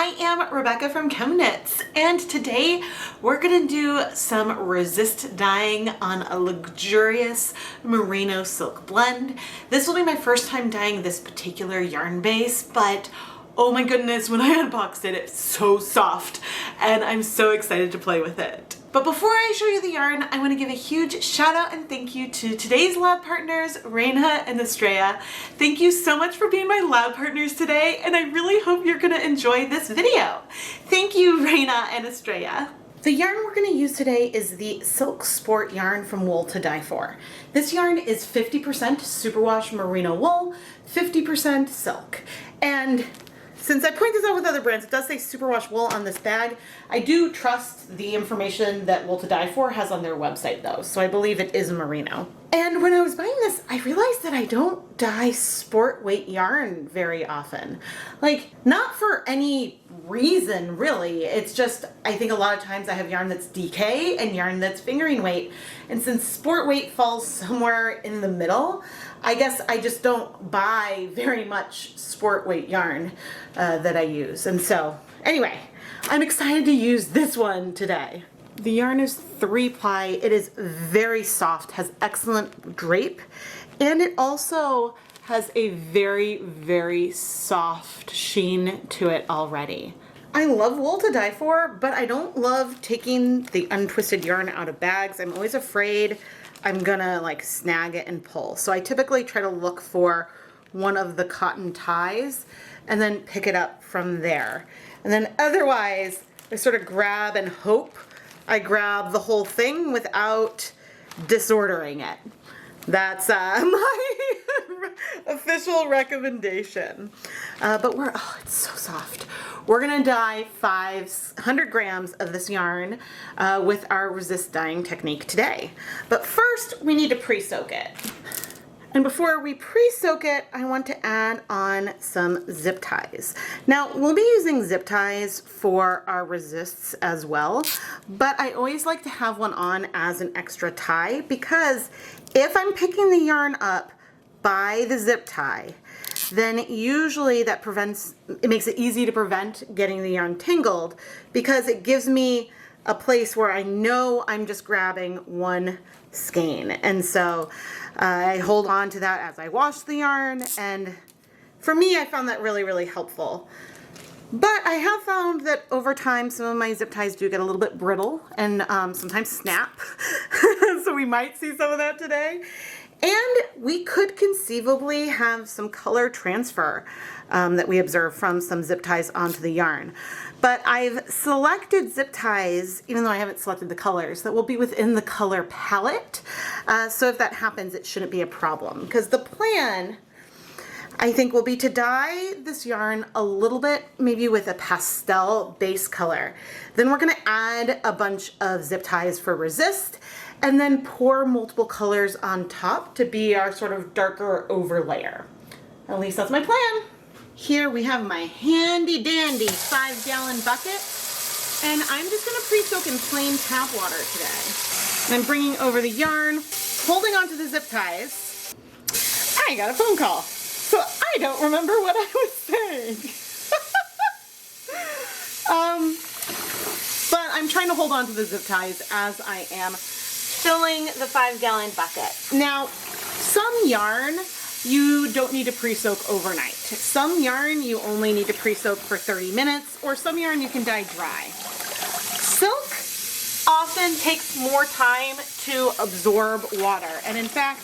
I am Rebecca from ChemKnits, and today we're gonna do some resist dyeing on a luxurious merino silk blend. This will be my first time dyeing this particular yarn base, but oh my goodness, when I unboxed it, it's so soft and I'm so excited to play with it. But before I show you the yarn, I want to give a huge shout out and thank you to today's lab partners, Reyna and Estrella. Thank you so much for being my lab partners today, and I really hope you're going to enjoy this video. Thank you, Reyna and Estrella. The yarn we're going to use today is the Silk Sport yarn from Wool2Dye4. This yarn is 50% superwash merino wool, 50% silk. And since I point this out with other brands, it does say superwash wool on this bag. I do trust the information that Wool2Dye4 has on their website though, so I believe it is merino. And when I was buying this, I realized that I don't dye sport weight yarn very often. Like, not for any reason really, it's just I think a lot of times I have yarn that's DK and yarn that's fingering weight, and since sport weight falls somewhere in the middle, I guess I just don't buy very much sport weight yarn that I use. And so anyway, I'm excited to use this one today. The yarn is 3-ply. It is very soft, has excellent drape, and it also has a very, very soft sheen to it already. I love Wool2Dye4, but I don't love taking the untwisted yarn out of bags. I'm always afraid I'm gonna like snag it and pull. So I typically try to look for one of the cotton ties and then pick it up from there. And then otherwise, I sort of grab and hope I grab the whole thing without disordering it. That's my official recommendation. But oh, it's so soft. We're gonna dye 500 grams of this yarn with our resist dyeing technique today. But first, we need to pre-soak it. And before we pre-soak it, I want to add on some zip ties. Now, we'll be using zip ties for our resists as well, but I always like to have one on as an extra tie because if I'm picking the yarn up by the zip tie, then usually that makes it easy to prevent getting the yarn tangled because it gives me a place where I know I'm just grabbing one skein. And so I hold on to that as I wash the yarn, and for me I found that really, really helpful. But I have found that over time some of my zip ties do get a little bit brittle and sometimes snap. So we might see some of that today. And we could conceivably have some color transfer that we observe from some zip ties onto the yarn. But I've selected zip ties, even though I haven't selected the colors, that will be within the color palette. So if that happens, it shouldn't be a problem. Because the plan, I think, will be to dye this yarn a little bit, maybe with a pastel base color. Then we're going to add a bunch of zip ties for resist, and then pour multiple colors on top to be our sort of darker overlayer. At least that's my plan. Here we have my handy dandy 5-gallon bucket, and I'm just gonna pre-soak in plain tap water today. And I'm bringing over the yarn, holding onto the zip ties. I got a phone call, so I don't remember what I was saying. But I'm trying to hold on to the zip ties as I am filling the 5-gallon bucket. Now, some yarn you don't need to pre-soak overnight. Some yarn you only need to pre-soak for 30 minutes, or some yarn you can dye dry. Silk often takes more time to absorb water, and in fact,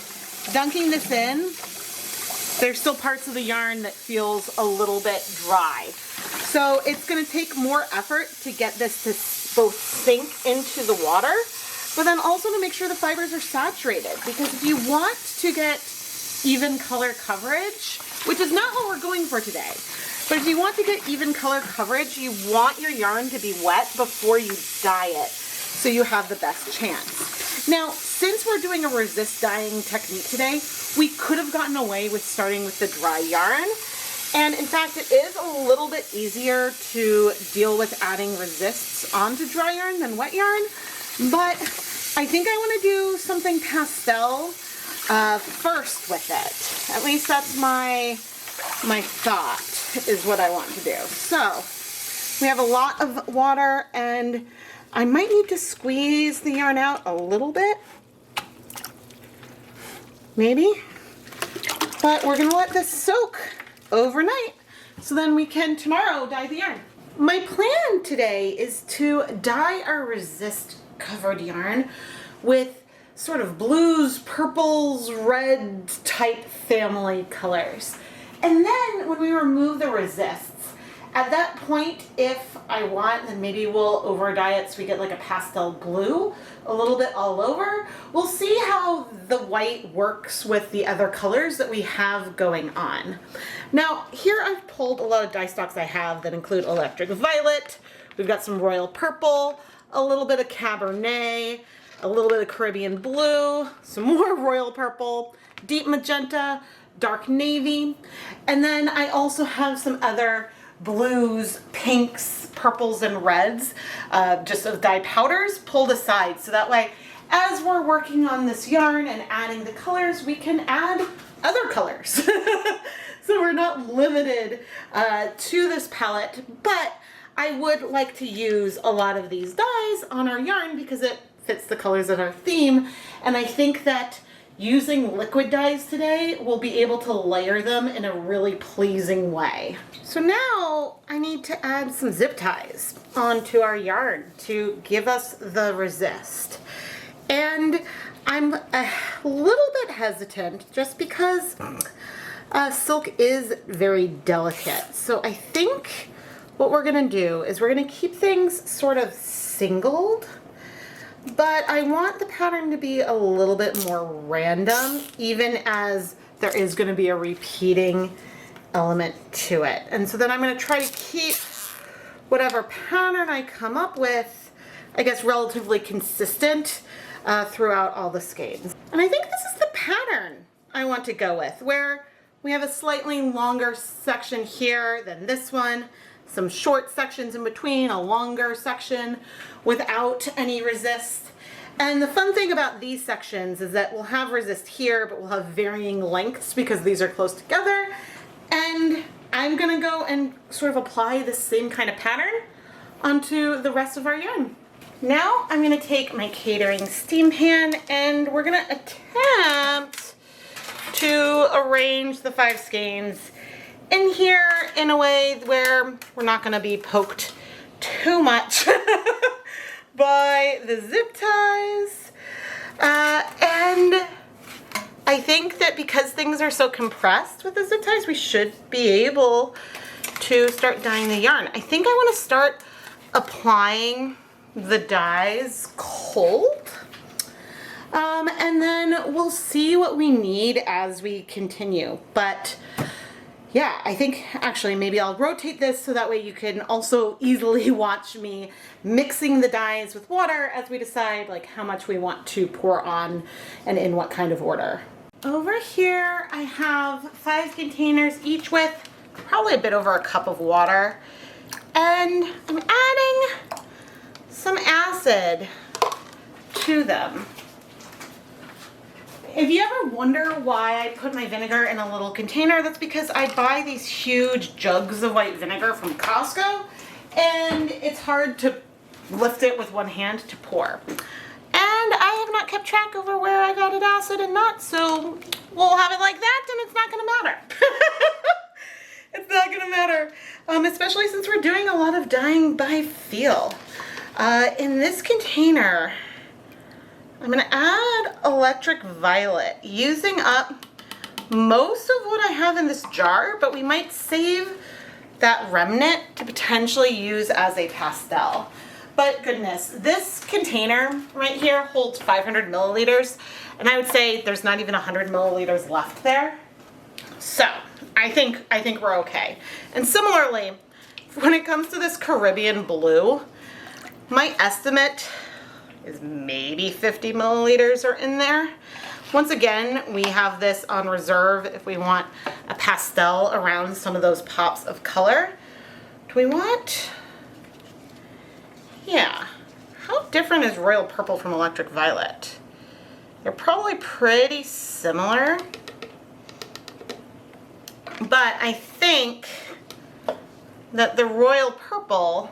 dunking this in, there's still parts of the yarn that feels a little bit dry. So it's going to take more effort to get this to both sink into the water, but then also to make sure the fibers are saturated, because if you want to get even color coverage, which is not what we're going for today, but if you want to get even color coverage, you want your yarn to be wet before you dye it, so you have the best chance. Now, since we're doing a resist dyeing technique today, we could have gotten away with starting with the dry yarn, and in fact it is a little bit easier to deal with adding resists onto dry yarn than wet yarn, but I think I want to do something pastel first with it. At least that's my thought, is what I want to do. So We have a lot of water, and I might need to squeeze the yarn out a little bit. Maybe. But we're gonna let this soak overnight so then we can tomorrow dye the yarn. My plan today is to dye our resist covered yarn with sort of blues, purples, red type family colors. And then when we remove the resists, at that point, if I want, then maybe we'll over dye it so we get like a pastel blue, a little bit all over. We'll see how the white works with the other colors that we have going on. Now, here I've pulled a lot of dye stocks I have that include electric violet. We've got some royal purple, a little bit of cabernet, a little bit of Caribbean blue, some more royal purple, deep magenta, dark navy, and then I also have some other blues, pinks, purples, and reds, just of dye powders pulled aside. So that way, as we're working on this yarn and adding the colors, we can add other colors. So we're not limited to this palette, but I would like to use a lot of these dyes on our yarn because it fits the colors of our theme. And I think that using liquid dyes today, we'll be able to layer them in a really pleasing way. So now I need to add some zip ties onto our yarn to give us the resist. And I'm a little bit hesitant just because silk is very delicate. So I think what we're gonna do is we're gonna keep things sort of singled, but I want the pattern to be a little bit more random, even as there is going to be a repeating element to it. And so then I'm going to try to keep whatever pattern I come up with, I guess, relatively consistent throughout all the skeins. And I think this is the pattern I want to go with, where we have a slightly longer section here than this one, some short sections in between, a longer section without any resist. And the fun thing about these sections is that we'll have resist here, but we'll have varying lengths because these are close together. And I'm gonna go and sort of apply the same kind of pattern onto the rest of our yarn. Now I'm gonna take my catering steam pan and we're gonna attempt to arrange the 5 skeins in here in a way where we're not going to be poked too much by the zip ties. And I think that because things are so compressed with the zip ties, we should be able to start dyeing the yarn. I think I want to start applying the dyes cold. And then we'll see what we need as we continue. But yeah, I think actually maybe I'll rotate this so that way you can also easily watch me mixing the dyes with water as we decide like how much we want to pour on and in what kind of order. Over here I have 5 containers, each with probably a bit over a cup of water. And I'm adding some acid to them. If you ever wonder why I put my vinegar in a little container, that's because I buy these huge jugs of white vinegar from Costco, and it's hard to lift it with one hand to pour. And I have not kept track over where I got it acid and not, so we'll have it like that and it's not gonna matter. It's not gonna matter, especially since we're doing a lot of dyeing by feel. In this container, I'm going to add electric violet, using up most of what I have in this jar, but we might save that remnant to potentially use as a pastel. But goodness, this container right here holds 500 milliliters, and I would say there's not even 100 milliliters left there. So I think we're okay. And similarly, when it comes to this Caribbean blue, my estimate is maybe 50 milliliters are in there. Once again, we have this on reserve if we want a pastel around some of those pops of color. Do we want? Yeah. How different is royal purple from electric violet? They're probably pretty similar. But I think that the royal purple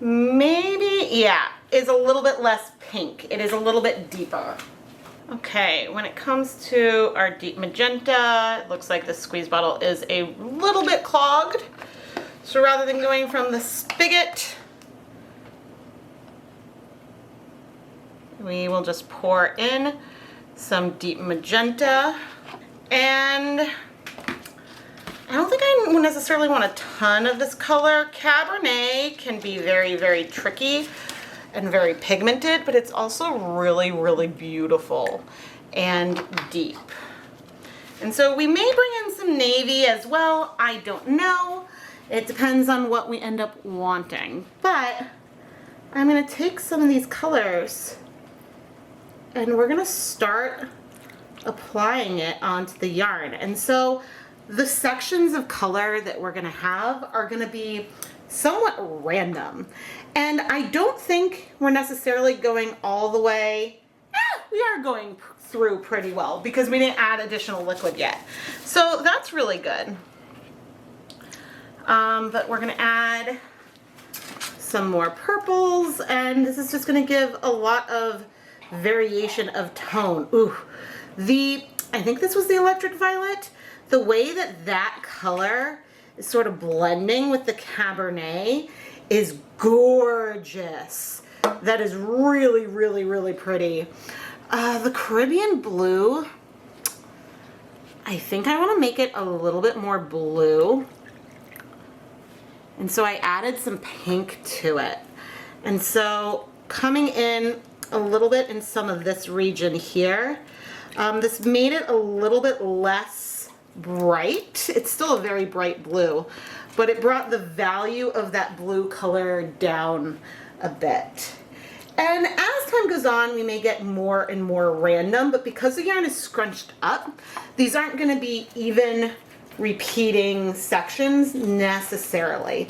maybe, yeah, is a little bit less pink. It is a little bit deeper. Okay, when it comes to our deep magenta, it looks like the squeeze bottle is a little bit clogged. So rather than going from the spigot, we will just pour in some deep magenta. And I don't think I necessarily want a ton of this color. Cabernet can be very, very tricky and very pigmented, but it's also really, really beautiful and deep. And so we may bring in some navy as well. I don't know. It depends on what we end up wanting. But I'm gonna take some of these colors and we're gonna start applying it onto the yarn. And so the sections of color that we're gonna have are gonna be somewhat random. And I don't think we're necessarily going all the way. We are going through pretty well because we didn't add additional liquid yet. So that's really good. But we're gonna add some more purples, and this is just gonna give a lot of variation of tone. Ooh, I think this was the electric violet. The way that that color is sort of blending with the cabernet is gorgeous. That is really, really, really pretty. The Caribbean blue, I think I want to make it a little bit more blue. And so I added some pink to it. And so coming in a little bit in some of this region here, this made it a little bit less bright. It's still a very bright blue, but it brought the value of that blue color down a bit. And as time goes on, we may get more and more random, but because the yarn is scrunched up, these aren't going to be even repeating sections necessarily.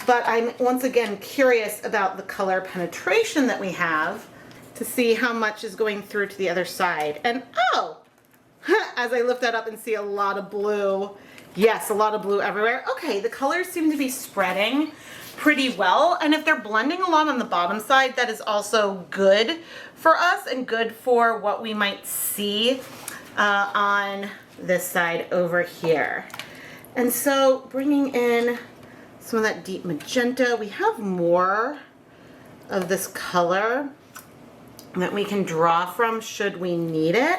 But I'm once again curious about the color penetration that we have to see how much is going through to the other side. And oh, as I lift that up and see a lot of blue, yes, a lot of blue everywhere. Okay, the colors seem to be spreading pretty well, and if they're blending a lot on the bottom side, that is also good for us and good for what we might see on this side over here. And so bringing in some of that deep magenta, we have more of this color that we can draw from should we need it.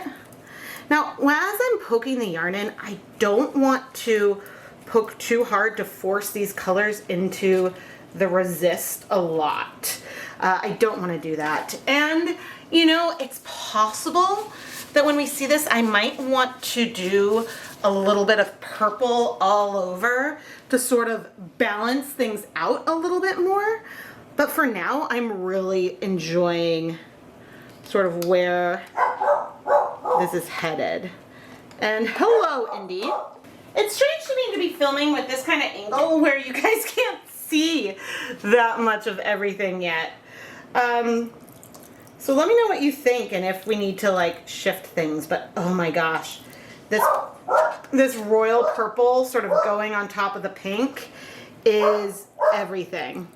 Now, as I'm poking the yarn in, I don't want to poke too hard to force these colors into the resist a lot. I don't want to do that. And, you know, it's possible that when we see this, I might want to do a little bit of purple all over to sort of balance things out a little bit more. But for now, I'm really enjoying sort of where this is headed. And hello, Indy. It's strange to me to be filming with this kind of angle where you guys can't see that much of everything yet. So let me know what you think and if we need to like shift things. But oh my gosh, this royal purple sort of going on top of the pink is everything.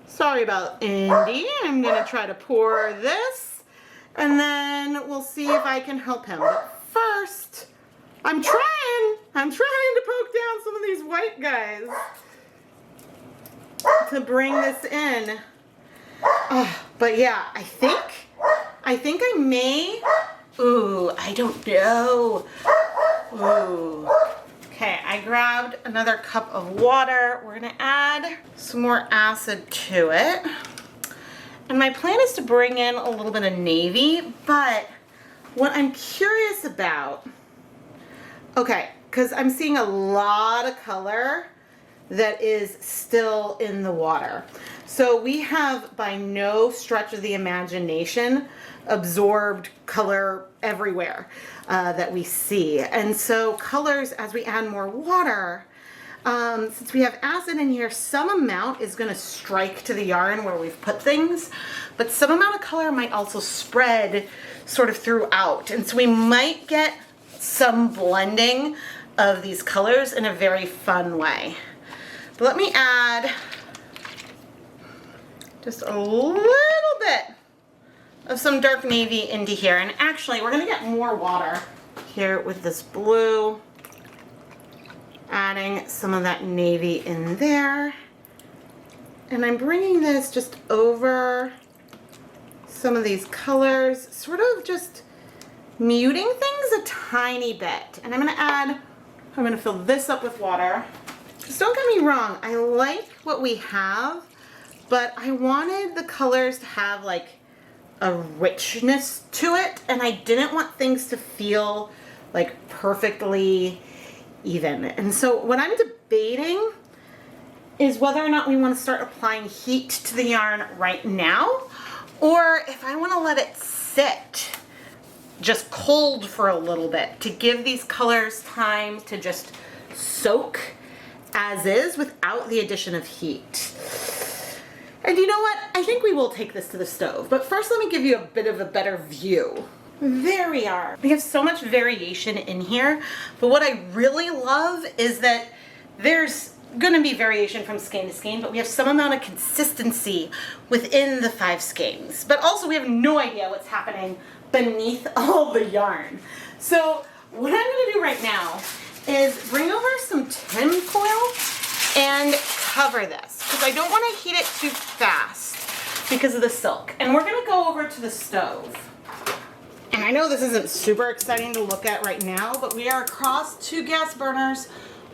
Sorry about Indy. I'm gonna try to pour this and then we'll see if I can help him. But first, I'm trying to poke down some of these white guys to bring this in. But yeah, I think I may, ooh, I don't know. Ooh. Okay, I grabbed another cup of water. We're gonna add some more acid to it. And my plan is to bring in a little bit of navy, but what I'm curious about, okay, because I'm seeing a lot of color that is still in the water. So we have, by no stretch of the imagination, absorbed color everywhere that we see. And so colors, as we add more water, since we have acid in here, some amount is going to strike to the yarn where we've put things, but some amount of color might also spread sort of throughout. And so we might get some blending of these colors in a very fun way. But let me add just a little bit of some dark navy into here. And actually, we're gonna get more water here with this blue. Adding some of that navy in there. And I'm bringing this just over some of these colors, sort of just muting things a tiny bit. And I'm gonna fill this up with water. Just don't get me wrong, I like what we have, but I wanted the colors to have like a richness to it, and I didn't want things to feel like perfectly even. And so what I'm debating is whether or not we want to start applying heat to the yarn right now, or if I want to let it sit just cold for a little bit to give these colors time to just soak as is without the addition of heat. And you know what? I think we will take this to the stove, but first let me give you a bit of a better view. There we are. We have so much variation in here, but what I really love is that there's gonna be variation from skein to skein, but we have some amount of consistency within the 5 skeins. But also we have no idea what's happening beneath all the yarn. So what I'm gonna do right now is bring over some tin foil and cover this, because I don't wanna heat it too fast because of the silk. And we're gonna go over to the stove. And I know this isn't super exciting to look at right now, but we are across 2 gas burners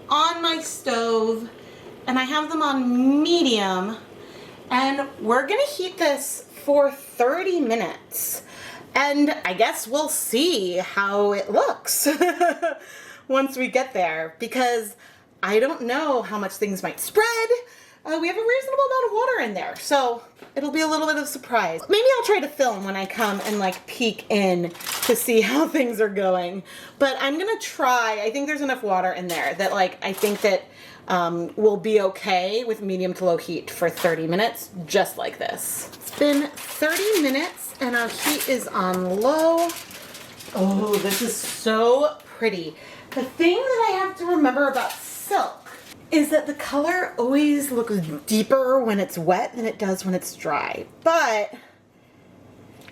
on my stove, and I have them on medium, and we're gonna heat this for 30 minutes. And I guess we'll see how it looks once we get there, because I don't know how much things might spread. We have a reasonable amount of water in there, so it'll be a little bit of a surprise. Maybe I'll try to film when I come and like peek in to see how things are going. But I'm gonna try. I think there's enough water in there that like I think that we'll be okay with medium to low heat for 30 minutes, just like this. It's been 30 minutes and our heat is on low. Oh, this is so pretty. The thing that I have to remember about silk is that the color always looks deeper when it's wet than it does when it's dry. But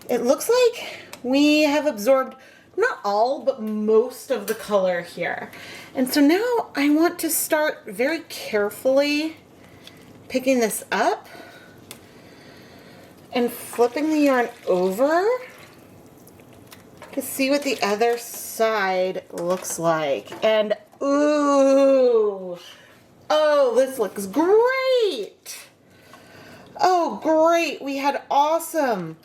it looks like we have absorbed not all, but most of the color here. And so now I want to start very carefully picking this up and flipping the yarn over to see what the other side looks like. And ooh, oh, this looks great. Oh, great. We had awesome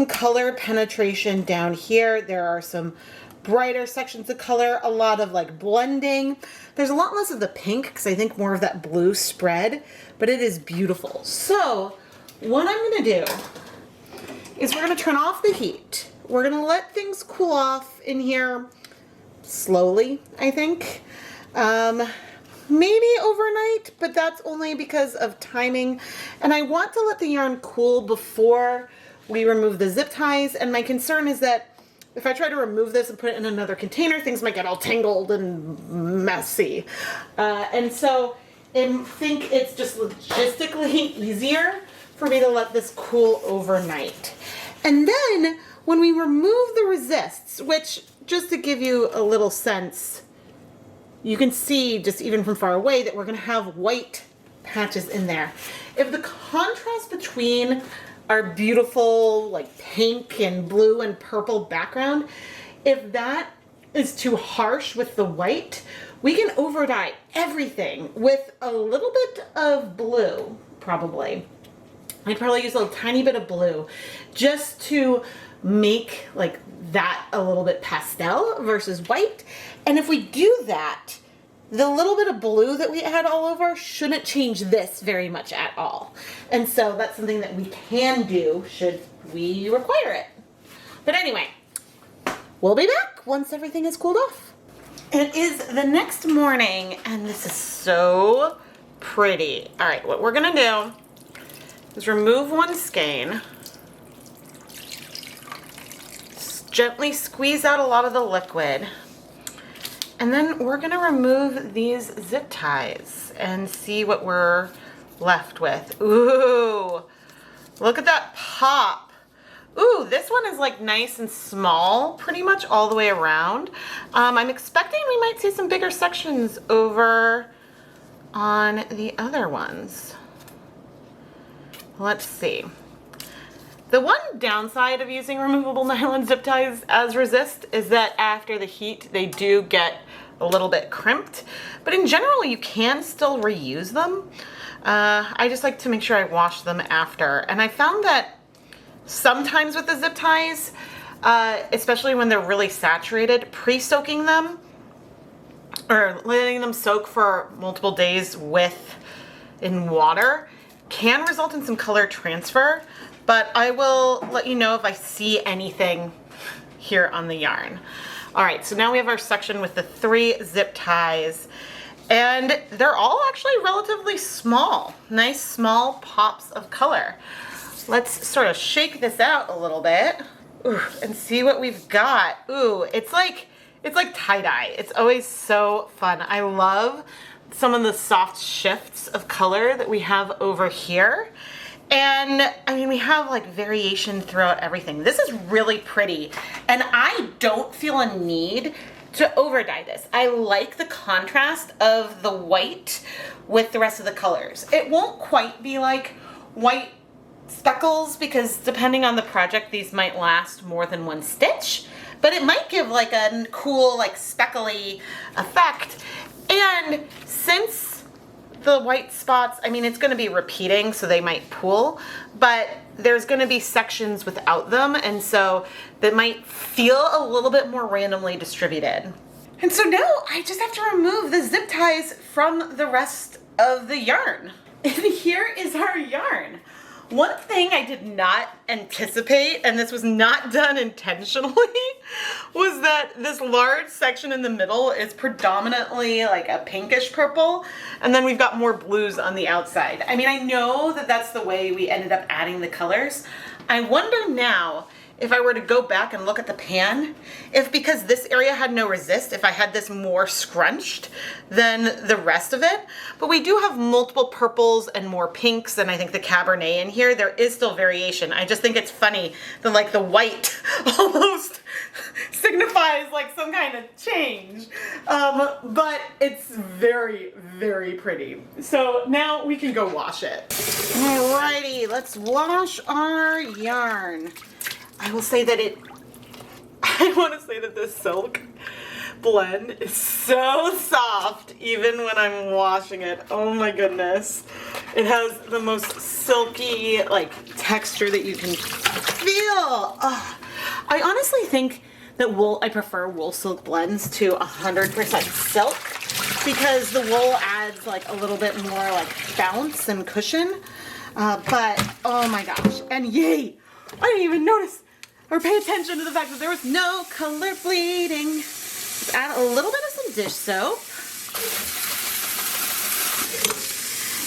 color penetration down here. There are some brighter sections of color, a lot of like blending. There's a lot less of the pink because I think more of that blue spread, but it is beautiful. So what I'm gonna do is we're gonna turn off the heat. We're gonna let things cool off in here slowly, I think. Maybe overnight, but that's only because of timing. And I want to let the yarn cool before we remove the zip ties. And my concern is that if I try to remove this and put it in another container, things might get all tangled and messy. And so I think it's just logistically easier for me to let this cool overnight. And then when we remove the resists, which just to give you a little sense, you can see just even from far away that we're gonna have white patches in there. If the contrast between our beautiful like pink and blue and purple background, if that is too harsh with the white, we can over dye everything with a little bit of blue, probably. I'd probably use a tiny bit of blue just to make like that a little bit pastel versus white. And if we do that, the little bit of blue that we add all over shouldn't change this very much at all. And so that's something that we can do should we require it. But anyway, we'll be back once everything is cooled off. It is the next morning and this is so pretty. All right, what we're gonna do is remove one skein. Gently squeeze out a lot of the liquid. And then we're gonna remove these zip ties and see what we're left with. Ooh, look at that pop. Ooh, this one is like nice and small, pretty much all the way around. I'm expecting we might see some bigger sections over on the other ones. Let's see. The one downside of using removable nylon zip ties as resist is that after the heat, they do get a little bit crimped, but in general, you can still reuse them. I just like to make sure I wash them after. And I found that sometimes with the zip ties, especially when they're really saturated, pre-soaking them or letting them soak for multiple days in water can result in some color transfer. But I will let you know if I see anything here on the yarn. All right, so now we have our section with the 3 zip ties, and they're all actually relatively small, nice small pops of color. Let's sort of shake this out a little bit and see what we've got. Ooh, it's like tie-dye. It's always so fun. I love some of the soft shifts of color that we have over here. And I mean, we have like variation throughout everything. This is really pretty, and I don't feel a need to over dye this. I like the contrast of the white with the rest of the colors. It won't quite be like white speckles because depending on the project, these might last more than one stitch, but it might give like a cool like speckly effect. And since the white spots, I mean, it's going to be repeating, so they might pool, but there's going to be sections without them, and so they might feel a little bit more randomly distributed. And so now I just have to remove the zip ties from the rest of the yarn. And here is our yarn. One thing I did not anticipate, and this was not done intentionally, was that this large section in the middle is predominantly like a pinkish purple, and then we've got more blues on the outside. I mean, I know that that's the way we ended up adding the colors. I wonder now, if I were to go back and look at the pan, if because this area had no resist, if I had this more scrunched than the rest of it. But we do have multiple purples and more pinks, and I think the cabernet in here, there is still variation. I just think it's funny that like the white almost signifies like some kind of change. But it's very, very pretty. So now we can go wash it. Alrighty, let's wash our yarn. I will say that I want to say that this silk blend is so soft even when I'm washing it. Oh my goodness. It has the most silky like texture that you can feel. Oh, I honestly think that I prefer wool silk blends to 100% silk because the wool adds like a little bit more like bounce and cushion. But oh my gosh, and yay, I didn't even notice or pay attention to the fact that there was no color bleeding. Let's add a little bit of some dish soap.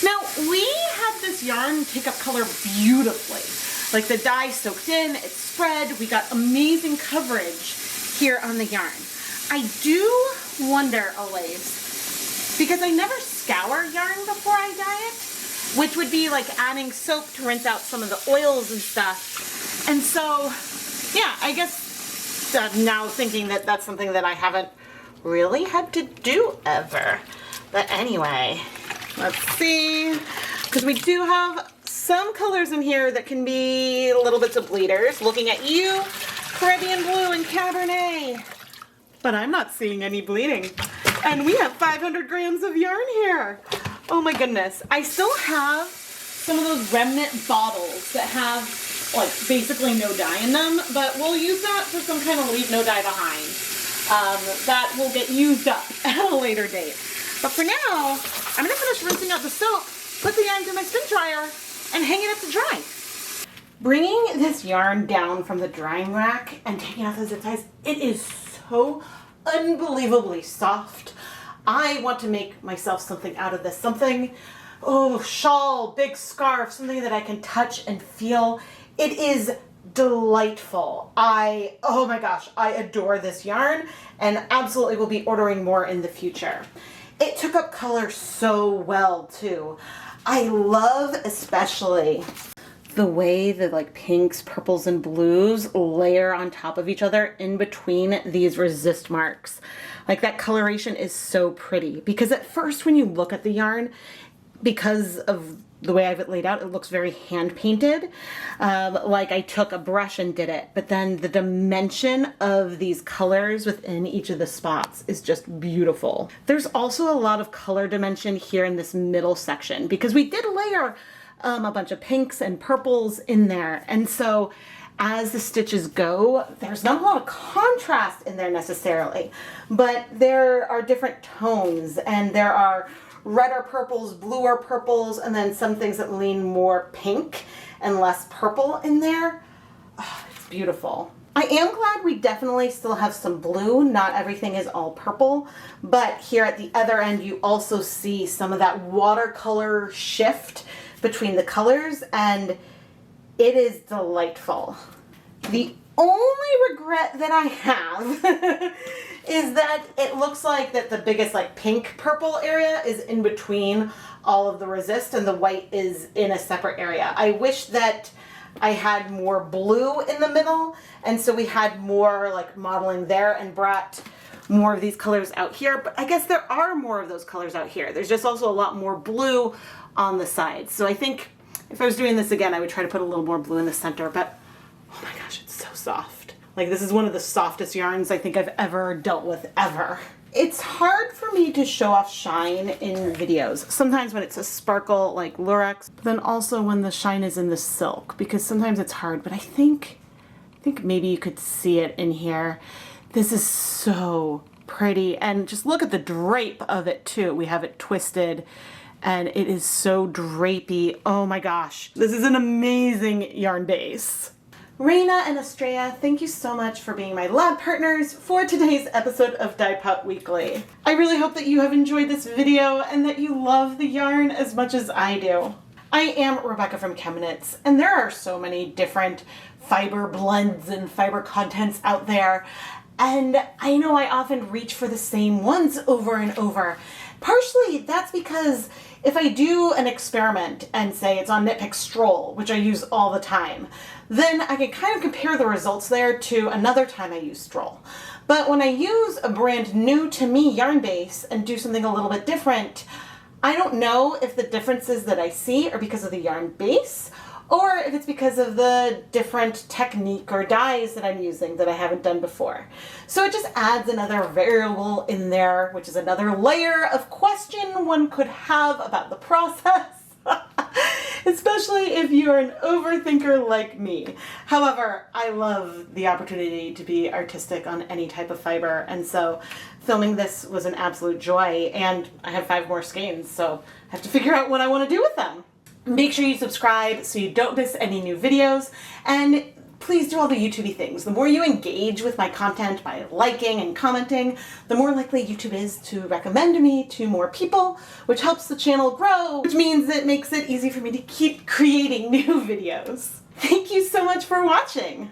Now, we had this yarn take up color beautifully. Like the dye soaked in, it spread, we got amazing coverage here on the yarn. I do wonder always, because I never scour yarn before I dye it, which would be like adding soap to rinse out some of the oils and stuff. And so, yeah, I guess now thinking that that's something that I haven't really had to do ever. But anyway, let's see, because we do have some colors in here that can be little bits of bleeders. Looking at you, Caribbean Blue and Cabernet. But I'm not seeing any bleeding. And we have 500 grams of yarn here. Oh my goodness. I still have some of those remnant bottles that have like basically no dye in them, but we'll use that for some kind of leave no dye behind. That will get used up at a later date. But for now, I'm gonna finish rinsing out the soap, put the yarn through my spin dryer, and hang it up to dry. Bringing this yarn down from the drying rack and taking out the zip ties, it is so unbelievably soft. I want to make myself something out of this. Something, shawl, big scarf, something that I can touch and feel. It is delightful. Oh my gosh, I adore this yarn and absolutely will be ordering more in the future. It took up color so well too. I love especially the way the like pinks, purples, and blues layer on top of each other in between these resist marks. Like that coloration is so pretty because at first when you look at the yarn, because of the way I have it laid out, it looks very hand painted, like I took a brush and did it. But then the dimension of these colors within each of the spots is just beautiful. There's also a lot of color dimension here in this middle section because we did layer a bunch of pinks and purples in there. And so as the stitches go, there's not a lot of contrast in there necessarily, but there are different tones and there are redder purples, bluer purples, and then some things that lean more pink and less purple in there. Oh, it's beautiful. I am glad we definitely still have some blue. Not everything is all purple, but here at the other end, you also see some of that watercolor shift between the colors, and it is delightful. The only regret that I have is that it looks like that the biggest like pink purple area is in between all of the resist and the white is in a separate area. I wish that I had more blue in the middle, and so we had more like modeling there and brought more of these colors out here, but I guess there are more of those colors out here. There's just also a lot more blue on the sides. So I think if I was doing this again, I would try to put a little more blue in the center, but oh my gosh, it's so soft. Like this is one of the softest yarns I think I've ever dealt with ever. It's hard for me to show off shine in videos. Sometimes when it's a sparkle like Lurex, but then also when the shine is in the silk, because sometimes it's hard, but I think maybe you could see it in here. This is so pretty, and just look at the drape of it too. We have it twisted and it is so drapey. Oh my gosh, this is an amazing yarn base. Reyna and Estrella, thank you so much for being my lab partners for today's episode of Dyepot Weekly. I really hope that you have enjoyed this video and that you love the yarn as much as I do. I am Rebecca from ChemKnits, and there are so many different fiber blends and fiber contents out there, and I know I often reach for the same ones over and over. Partially that's because if I do an experiment and say it's on Knit Pick Stroll, which I use all the time, then I can kind of compare the results there to another time I use Stroll. But when I use a brand new to me yarn base and do something a little bit different, I don't know if the differences that I see are because of the yarn base or if it's because of the different technique or dyes that I'm using that I haven't done before. So it just adds another variable in there, which is another layer of question one could have about the process. Especially if you're an overthinker like me. However, I love the opportunity to be artistic on any type of fiber, and so filming this was an absolute joy, and I have 5 more skeins, so I have to figure out what I want to do with them. Make sure you subscribe so you don't miss any new videos, and please do all the YouTube-y things. The more you engage with my content by liking and commenting, the more likely YouTube is to recommend me to more people, which helps the channel grow, which means it makes it easy for me to keep creating new videos. Thank you so much for watching!